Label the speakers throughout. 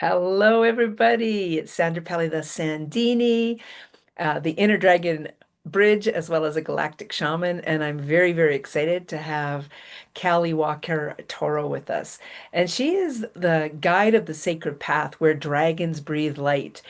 Speaker 1: Hello, everybody. It's Sandra Pelly, the Sandini, the Inner Dragon Bridge, as well as a Galactic Shaman. And I'm very, very excited to have Callie Walker Toro with us. And she is the guide of the sacred path where dragons breathe light.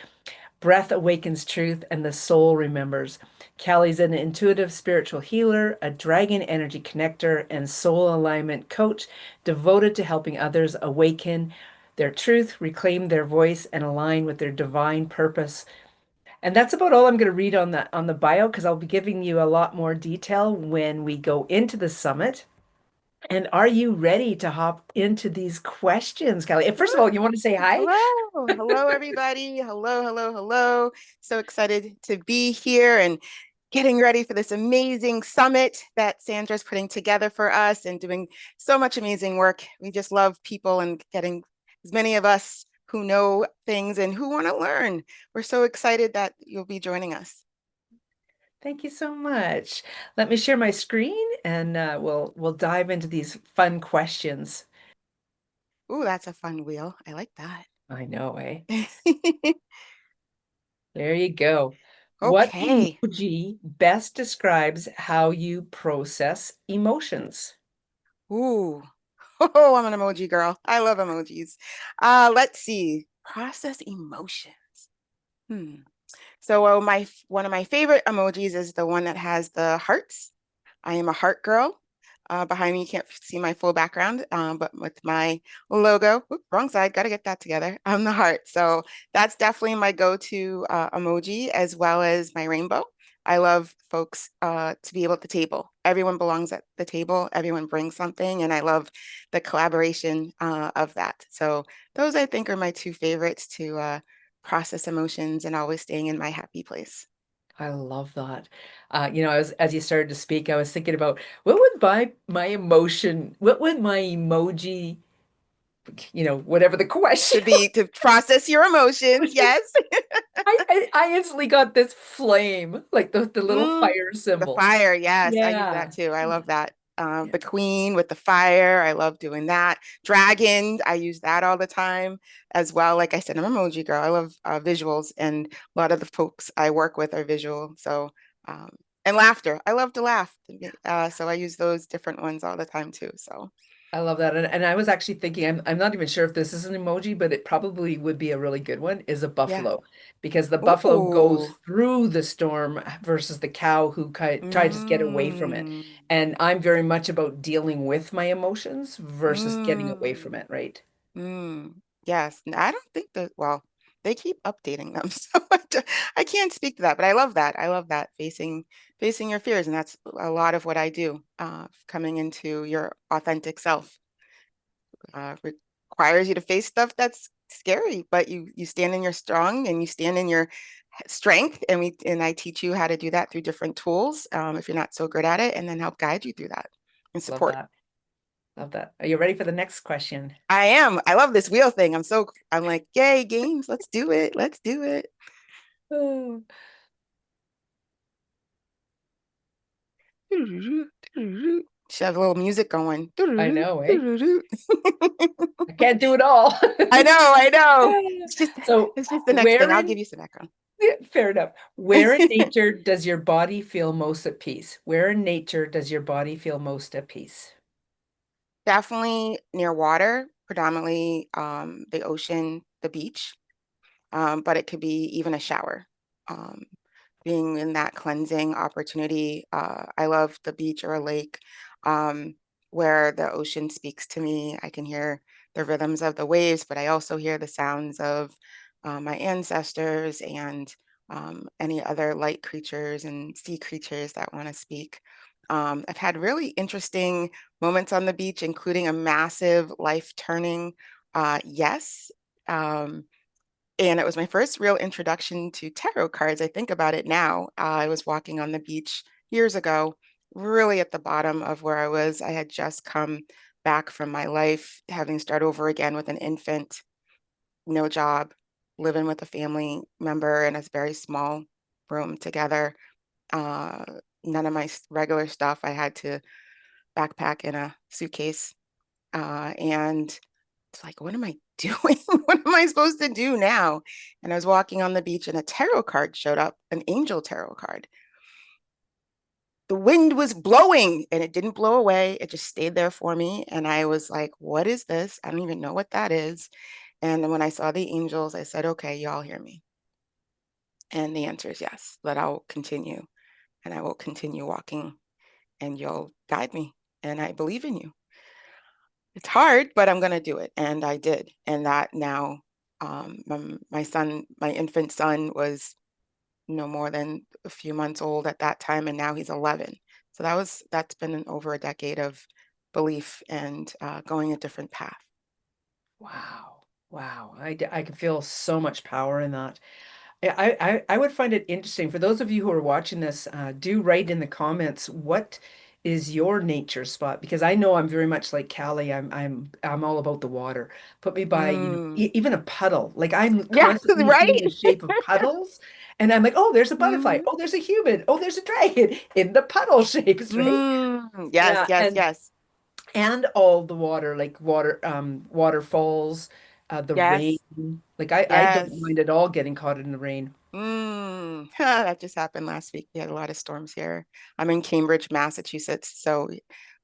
Speaker 1: Breath awakens truth, and the soul remembers. Callie's an intuitive spiritual healer, a dragon energy connector, and soul alignment coach devoted to helping others awaken their truth, reclaim their voice, and align with their divine purpose. And that's about all I'm going to read on the bio because I'll be giving you a lot more detail when we go into the summit. And are you ready to hop into these questions, Callie? First of all, you want to say hi?
Speaker 2: Hello, everybody. Hello. So excited to be here and getting ready for this amazing summit that Sandra's putting together for us and doing so much amazing work. We just love people and getting as many of us who know things and who want to learn. We're so excited that you'll be joining us.
Speaker 1: Thank you so much. Let me share my screen and we'll dive into these fun questions.
Speaker 2: Ooh, that's a fun wheel. I like that.
Speaker 1: I know, eh? There you go. What
Speaker 2: Okay.
Speaker 1: emoji best describes how you process emotions?
Speaker 2: Ooh. Oh, I'm an emoji girl. I love emojis. Let's see. Process emotions. Hmm. So my one of my favorite emojis is the one that has the hearts. I am a heart girl. Behind me, you can't see my full background, but with my logo, oop, wrong side, got to get that together. I'm the heart. So that's definitely my go-to emoji, as well as my rainbow. I love folks to be able at the table. Everyone belongs at the table. Everyone brings something, and I love the collaboration of that. So those, I think, are my two favorites to process emotions and always staying in my happy place.
Speaker 1: I love that. As you started to speak, I was thinking about what would my emotion, what would my emoji, whatever the question
Speaker 2: To be to process your emotions,
Speaker 1: was.
Speaker 2: yes.
Speaker 1: I instantly got this flame, like the little
Speaker 2: Mm,
Speaker 1: fire
Speaker 2: the
Speaker 1: symbol.
Speaker 2: fire, yes, I use that
Speaker 1: Yeah.
Speaker 2: too. I love that.
Speaker 1: Yeah.
Speaker 2: The queen with the fire, I love doing that. Dragon, I use that all the time as well. Like I said, I'm an emoji girl. I love visuals, and a lot of the folks I work with are visual. So, and laughter. I love to laugh. So I use those different ones all the time too. So,
Speaker 1: I love that. And I was actually thinking, I'm not even sure if this is an emoji, but it probably would be a really good one, is a
Speaker 2: yeah.
Speaker 1: buffalo. Because the buffalo goes
Speaker 2: Ooh.
Speaker 1: through the storm versus the cow who tries to get away from it.
Speaker 2: Mm,
Speaker 1: And I'm very much about dealing with my emotions versus getting away from
Speaker 2: mm.
Speaker 1: it, right?
Speaker 2: Mm, yes, I don't think that, well, they keep updating them. So I can't speak to that, but I love that. I love that facing your fears. And that's a lot of what I do, coming into your authentic self. Requires you to face stuff that's scary, but you stand in your strong and you stand in your strength. And I teach you how to do that through different tools, if you're not so good at it, and then help guide you through that and
Speaker 1: Love
Speaker 2: support.
Speaker 1: that. Love that. Are you ready for the next question?
Speaker 2: I am. I love this wheel thing. I'm like, yay, games. Let's do it. Let's do it.
Speaker 1: Oh,
Speaker 2: Should have a little music going.
Speaker 1: I know, eh?
Speaker 2: I
Speaker 1: I can't do it all.
Speaker 2: know. It's just
Speaker 1: So,
Speaker 2: it's just the next thing.
Speaker 1: where
Speaker 2: I'll give
Speaker 1: in
Speaker 2: you some background.
Speaker 1: Yeah, fair enough. Where in nature does your body feel most at peace? Where in nature does your body feel most at peace?
Speaker 2: Definitely near water, predominantly the ocean, the beach, but it could be even a shower. Um, Being in that cleansing opportunity, I love the beach or a lake, um, where the ocean speaks to me. I can hear the rhythms of the waves, but I also hear the sounds of my ancestors and any other light creatures and sea creatures that want to speak. I've had really interesting moments on the beach, including a massive life turning yes. Um, and it was my first real introduction to tarot cards. I think about it now. I was walking on the beach years ago, really at the bottom of where I was. I had just come back from my life, having started over again with an infant, no job, living with a family member in a very small room together. Uh, None of my regular stuff. I had to backpack in a suitcase. And It's like, what am I doing? What am I supposed to do now? And I was walking on the beach and a tarot card showed up, an angel tarot card. The wind was blowing and it didn't blow away. It just stayed there for me. And I was like, what is this? I don't even know what that is. And when I saw the angels, I said, okay, y'all hear me. And the answer is yes, that I'll continue and I will continue walking and you'll guide me. And I believe in you. It's hard, but I'm going to do it. And I did. And that now, my son, my infant son was no more than a few months old at that time. And now he's 11. So that's been over a decade of belief and going a different path.
Speaker 1: Wow. Wow. I can feel so much power in that. I would find it interesting for those of you who are watching this, do write in the comments what is your nature spot, because I know I'm very much like Callie. I'm all about the water. Put me by,
Speaker 2: Mm.
Speaker 1: even a puddle. Like I'm
Speaker 2: Yeah,
Speaker 1: constantly seeing
Speaker 2: right.
Speaker 1: the shape of puddles, and I'm like, oh, there's a butterfly.
Speaker 2: Mm.
Speaker 1: Oh, there's a human. Oh, there's a dragon in the puddle shapes, right?
Speaker 2: Mm. Yes,
Speaker 1: Yeah,
Speaker 2: yes,
Speaker 1: and
Speaker 2: yes,
Speaker 1: all the water, like waterfalls, the rain.
Speaker 2: yes,
Speaker 1: Like I don't
Speaker 2: yes.
Speaker 1: mind at all getting caught in the rain.
Speaker 2: That just happened last week. We had a lot of storms here. I'm in Cambridge, Massachusetts, so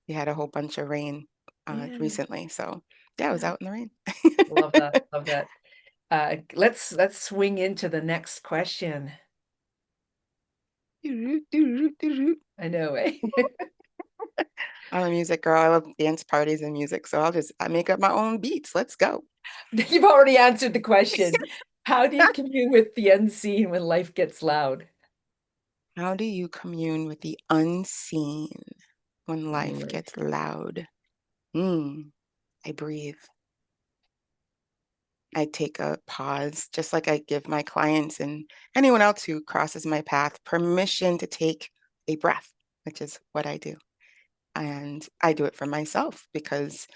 Speaker 2: we had a whole bunch of rain
Speaker 1: Yeah.
Speaker 2: recently. So yeah, I was
Speaker 1: Yeah.
Speaker 2: out in the rain.
Speaker 1: Love that. Love that. Let's swing into the next question. I know, eh?
Speaker 2: I'm a music girl. I love dance parties and music, so I make up my own beats. Let's go.
Speaker 1: You've already answered the question. How do you commune with the unseen when life gets loud?
Speaker 2: How do you commune with the unseen when life
Speaker 1: Right.
Speaker 2: gets loud? Mm, I breathe. I take a pause, just like I give my clients and anyone else who crosses my path permission to take a breath, which is what I do. And I do it for myself because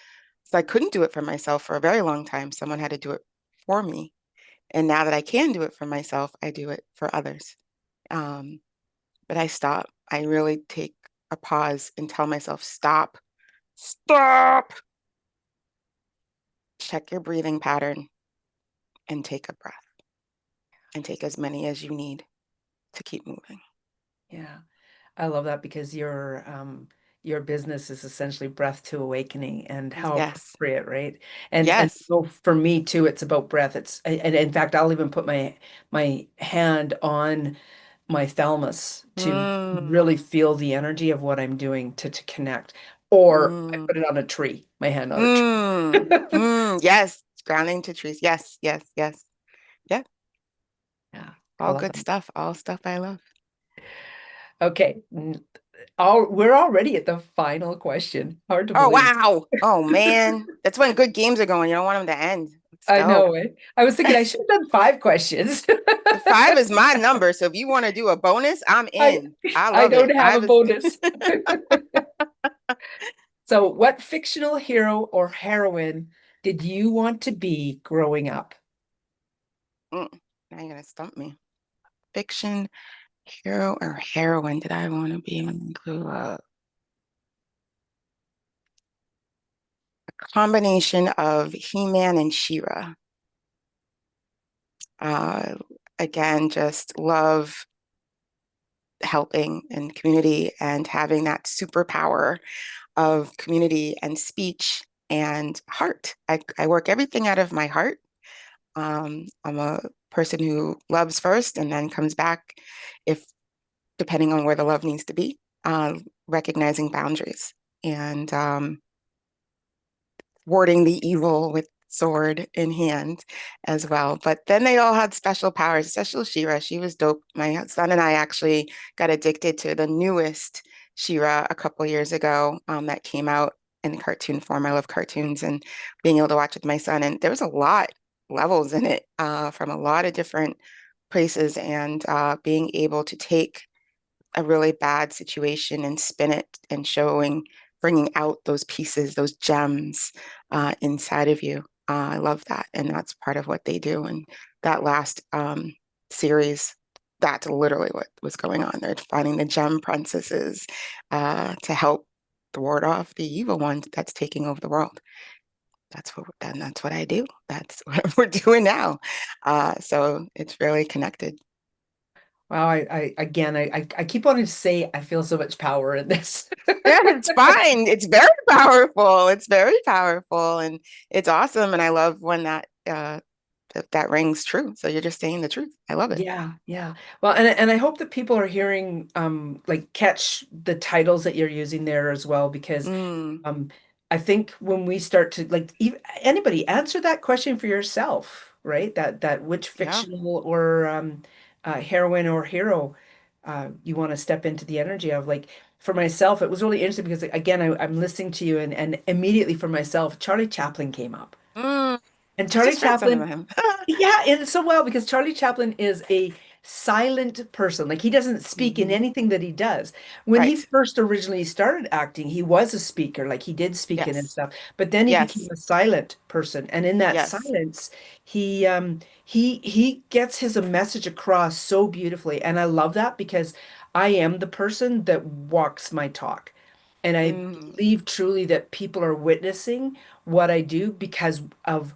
Speaker 2: so I couldn't do it for myself for a very long time. Someone had to do it for me. And now that I can do it for myself, I do it for others. Um, but I stop. I really take a pause and tell myself, stop, stop, check your breathing pattern and take a breath and take as many as you need to keep moving.
Speaker 1: Yeah. I love that because your business is essentially breath to awakening, and how
Speaker 2: Yes.
Speaker 1: appropriate, right? And
Speaker 2: Yes.
Speaker 1: so for me too, it's about breath. And in fact, I'll even put my hand on my thalamus to
Speaker 2: Mm,
Speaker 1: really feel the energy of what I'm doing to connect. Or I put
Speaker 2: mm,
Speaker 1: it on a tree, my hand on a tree.
Speaker 2: Yes. Grounding to trees. Yes. Yes. Yes. Yeah.
Speaker 1: Yeah, I
Speaker 2: All
Speaker 1: love
Speaker 2: good
Speaker 1: that.
Speaker 2: stuff. All stuff I love.
Speaker 1: Okay. We're already at the final question. Hard to
Speaker 2: Oh,
Speaker 1: believe.
Speaker 2: wow. Oh, man. That's when good games are going. You don't want them to end. Let's
Speaker 1: I
Speaker 2: go.
Speaker 1: know it. I was thinking I should have done 5 questions.
Speaker 2: Five is my number. So if you want to do a bonus, I'm
Speaker 1: I
Speaker 2: in. I
Speaker 1: I
Speaker 2: love
Speaker 1: don't
Speaker 2: it.
Speaker 1: have a
Speaker 2: Five is.
Speaker 1: bonus. So, what fictional hero or heroine did you want to be growing up?
Speaker 2: Mm, now you're going to stump me. Fiction, hero, or heroine did I want to be when I grew up? Combination of He-Man and She-Ra. Uh, again, just love helping in community and having that superpower of community and speech and heart. I work everything out of my heart. I'm a person who loves first and then comes back if depending on where the love needs to be, recognizing boundaries and warding the evil with sword in hand as well. But then they all had special powers, especially She-Ra. She was dope. My son and I actually got addicted to the newest She-Ra a couple years ago that came out in cartoon form. I love cartoons and being able to watch with my son. And there was a lot levels in it from a lot of different places and being able to take a really bad situation and spin it and bringing out those pieces, those gems inside of you. I love that. And that's part of what they do. And that last series, that's literally what was going on. They're finding the gem princesses to help ward off the evil one that's taking over the world. that's what I do. That's what we're doing now. So it's really connected.
Speaker 1: Wow, I keep wanting to say I feel so much power in this.
Speaker 2: Yeah, it's fine. It's very powerful. It's very powerful, and it's awesome. And I love when that rings true. So you're just saying the truth. I love it.
Speaker 1: Yeah, yeah. Well, and I hope that people are hearing like catch the titles that you're using there as well because
Speaker 2: Mm,
Speaker 1: um I think when we start to like even, anybody answer that question for yourself, right? That which
Speaker 2: yeah.
Speaker 1: fictional or heroine or hero you want to step into the energy of. Like for myself, it was really interesting because again, I'm listening to you and immediately for myself, Charlie Chaplin came up.
Speaker 2: Mm,
Speaker 1: And
Speaker 2: I
Speaker 1: Charlie
Speaker 2: just read something
Speaker 1: Chaplin,
Speaker 2: about him.
Speaker 1: yeah, and so well because Charlie Chaplin is a silent person. Like he doesn't speak in
Speaker 2: Hmm.
Speaker 1: anything that he does. When he
Speaker 2: Right.
Speaker 1: first originally started acting, he was a speaker, like he did speak in and
Speaker 2: Yes.
Speaker 1: stuff. But then he became
Speaker 2: Yes.
Speaker 1: a silent person, and in that
Speaker 2: Yes.
Speaker 1: silence, he gets his message across so beautifully, and I love that because I am the person that walks my talk. And I
Speaker 2: Hmm.
Speaker 1: believe truly that people are witnessing what I do because of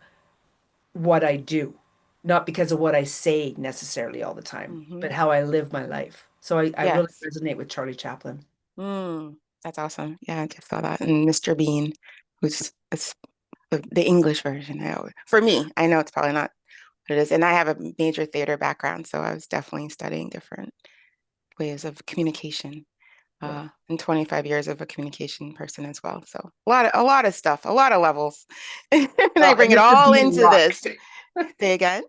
Speaker 1: what I do, not because of what I say necessarily all the time,
Speaker 2: Hmm.
Speaker 1: but how I live my life. So I really
Speaker 2: Yes.
Speaker 1: resonate with Charlie Chaplin.
Speaker 2: Mm, that's awesome. Yeah, I just saw that. And Mr. Bean, it's the English version. For me, I know it's probably not what it is. And I have a major theater background, so I was definitely studying different ways of communication.
Speaker 1: Yeah.
Speaker 2: And 25 years of a communication person as well. So a lot of stuff, a lot of levels. And I
Speaker 1: Well,
Speaker 2: bring it
Speaker 1: Mr.
Speaker 2: all
Speaker 1: Bean
Speaker 2: into
Speaker 1: rocks.
Speaker 2: this. Say again.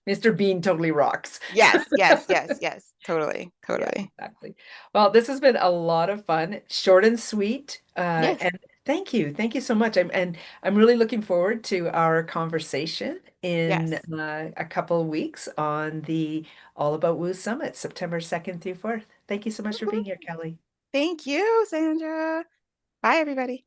Speaker 1: Mr. Bean totally rocks.
Speaker 2: Yes, yes, yes, yes. Totally,
Speaker 1: Yeah,
Speaker 2: totally.
Speaker 1: exactly. Well, this has been a lot of fun, short and sweet.
Speaker 2: Yes,
Speaker 1: And thank you. Thank you so much. I'm really looking forward to our conversation in
Speaker 2: yes.
Speaker 1: a couple of weeks on the All About Woo Summit, September 2nd through 4th. Thank you so much for being here, Kelly.
Speaker 2: Thank you, Sandra. Bye, everybody.